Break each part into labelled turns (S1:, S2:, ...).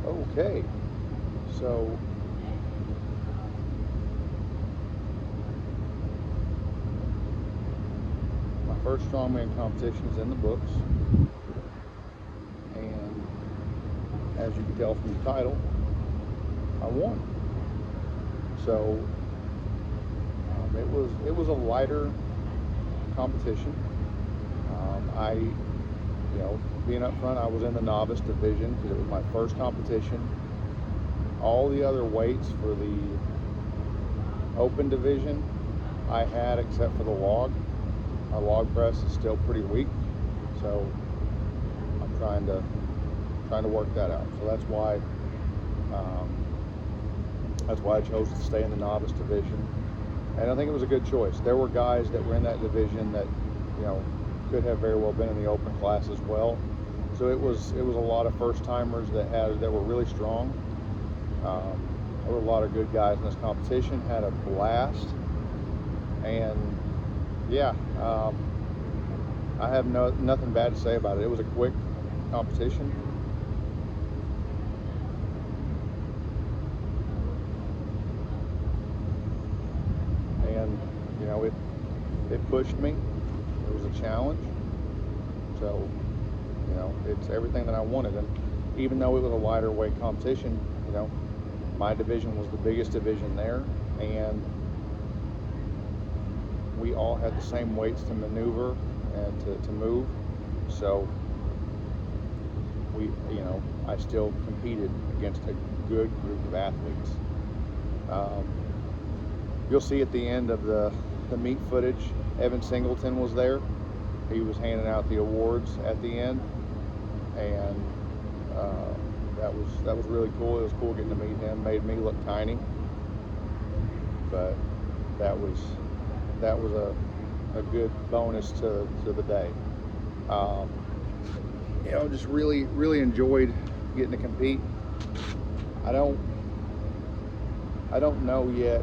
S1: Okay, so my first strongman competition is in the books, and as you can tell from the title, I won. So it was a lighter competition. Being up front, I was in the novice division because it was my first competition. All the other weights for the open division I had except for the log. My log press is still pretty weak, so I'm trying to work that out. So that's why I chose to stay in the novice division, and I think it was a good choice. There were guys that were in that division that could have very well been in the open class as well. So it was a lot of first timers that were really strong. There were a lot of good guys in this competition. Had a blast, and yeah, I have nothing bad to say about it. It was a quick competition. And it pushed me. It was a challenge. So it's everything that I wanted. And even though it was a lighter weight competition, my division was the biggest division there, and we all had the same weights to maneuver and to move. So I still competed against a good group of athletes. You'll see at the end of the meet footage, Evan Singleton was there. He was handing out the awards at the end, and that was really cool. It was cool getting to meet him. Made me look tiny, but that was a good bonus to the day. Just really enjoyed getting to compete. I don't know yet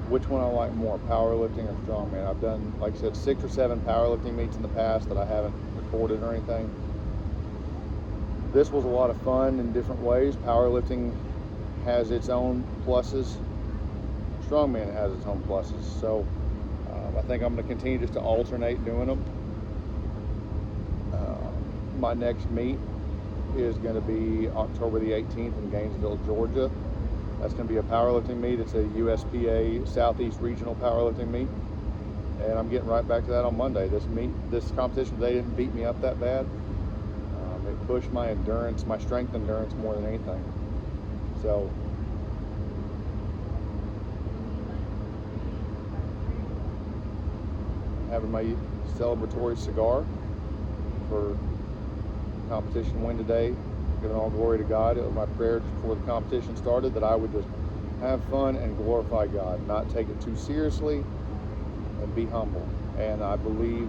S1: which one I like more, powerlifting or strongman. I've done, like I said, 6 or 7 powerlifting meets in the past that I haven't recorded or anything. This was a lot of fun in different ways. Powerlifting has its own pluses. Strongman has its own pluses. So I think I'm going to continue just to alternate doing them. My next meet is going to be October the 18th in Gainesville, Georgia. That's going to be a powerlifting meet. It's a USPA Southeast Regional powerlifting meet, and I'm getting right back to that on Monday. This competition, they didn't beat me up that bad. It pushed my endurance, my strength endurance more than anything. So having my celebratory cigar for competition win today, giving all glory to God. It was my prayer before the competition started that I would just have fun and glorify God, not take it too seriously, and be humble. And I believe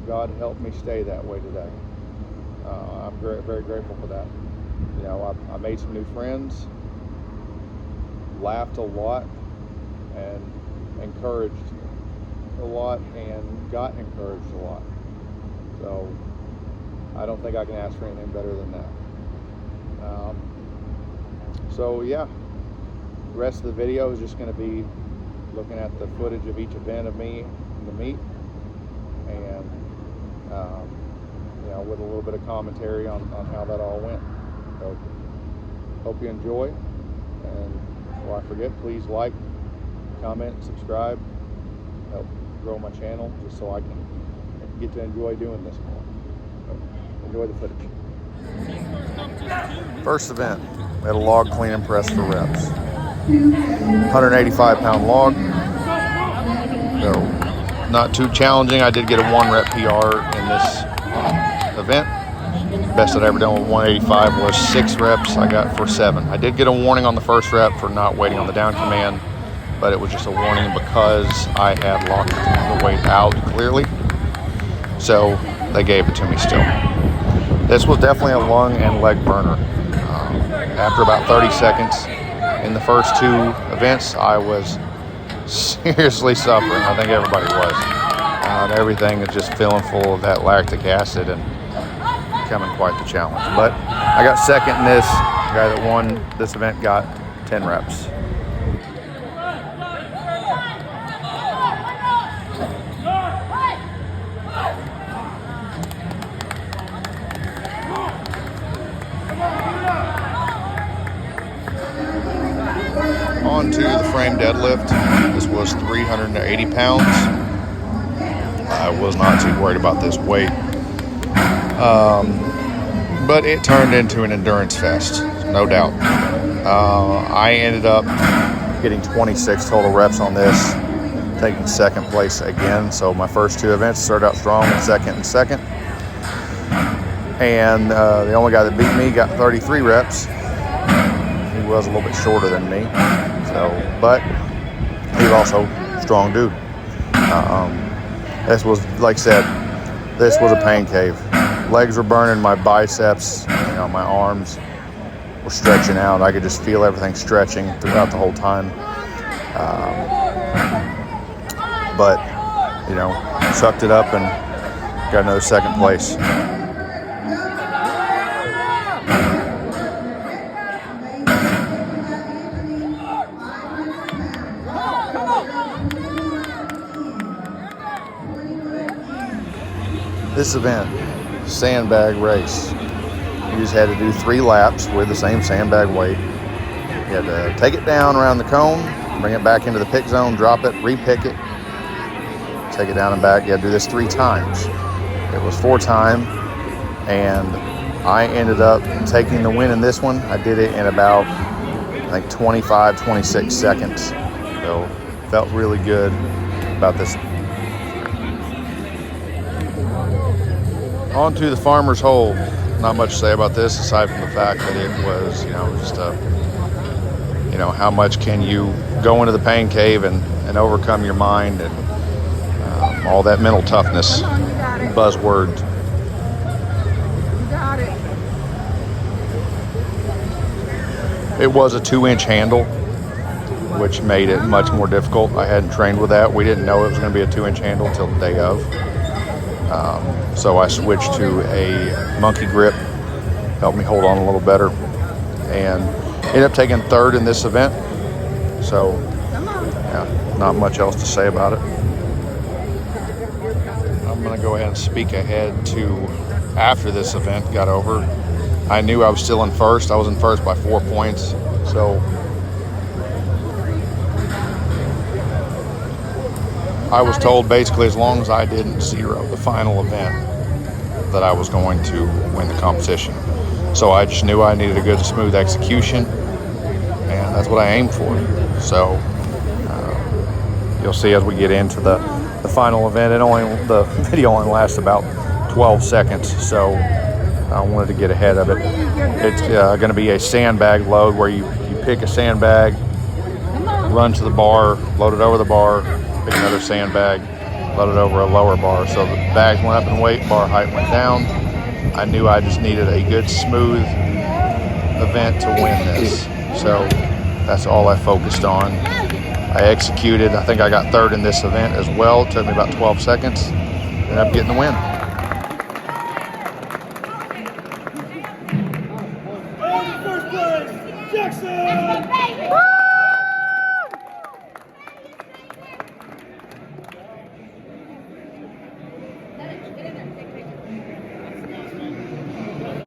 S1: God helped me stay that way today. I'm very, very grateful for that. I made some new friends, laughed a lot, and encouraged a lot, and got encouraged a lot. So I don't think I can ask for anything better than that. So yeah, the rest of the video is just going to be looking at the footage of each event of me in the meet, and with a little bit of commentary on how that all went. So hope you enjoy, and before I forget, please like, comment, subscribe, help grow my channel just so I can get to enjoy doing this more. So enjoy the footage. First event, we had a log clean and press for reps. 185-pound log, so not too challenging. I did get a 1 rep PR in this event. Best I'd ever done with 185 was 6 reps. I got for 7. I did get a warning on the first rep for not waiting on the down command, but it was just a warning because I had locked the weight out clearly, so they gave it to me still. This was definitely a lung and leg burner. After about 30 seconds in the first 2 events, I was seriously suffering. I think everybody was. Everything is just filling full of that lactic acid, and becoming quite the challenge. But I got second in this. The guy that won this event got 10 reps. On to the frame deadlift. This was 380 pounds. I was not too worried about this weight. But it turned into an endurance fest, no doubt. I ended up getting 26 total reps on this, taking second place again. So my first two events started out strong in second and second. And the only guy that beat me got 33 reps. He was a little bit shorter than me. But he was also a strong dude. This was, like I said, this was a pain cave. Legs were burning, my biceps, my arms were stretching out. I could just feel everything stretching throughout the whole time. But sucked it up and got another second place. This event, Sandbag race, you just had to do 3 laps with the same sandbag weight. You had to take it down around the cone, bring it back into the pick zone, drop it, re-pick it, take it down and back. You had to do this 3 times. It was 4 time, and I ended up taking the win in this one. I did it in about, 25, 26 seconds. So felt really good about this. On to the farmer's hole. Not much to say about this aside from the fact that it was, just how much can you go into the pain cave and overcome your mind and all that mental toughness buzzword. It was a 2-inch handle, which made it much more difficult. I hadn't trained with that. We didn't know it was going to be a 2-inch handle until the day of. So I switched to a monkey grip, helped me hold on a little better, and ended up taking third in this event. So, yeah, not much else to say about it. I'm going to go ahead and speak ahead to after this event got over. I knew I was still in first. I was in first by 4 points. So I was told basically as long as I didn't zero the final event that I was going to win the competition. So I just knew I needed a good smooth execution, and that's what I aimed for. So you'll see as we get into the final event, the video only lasts about 12 seconds, so I wanted to get ahead of it. It's going to be a sandbag load where you pick a sandbag, run to the bar, load it over the bar, pick another sandbag, load it over a lower bar. So the bags went up in weight, bar height went down. I knew I just needed a good, smooth event to win this. So that's all I focused on. I executed. I think I got third in this event as well. It took me about 12 seconds. Ended up getting the win.
S2: First place, Jackson!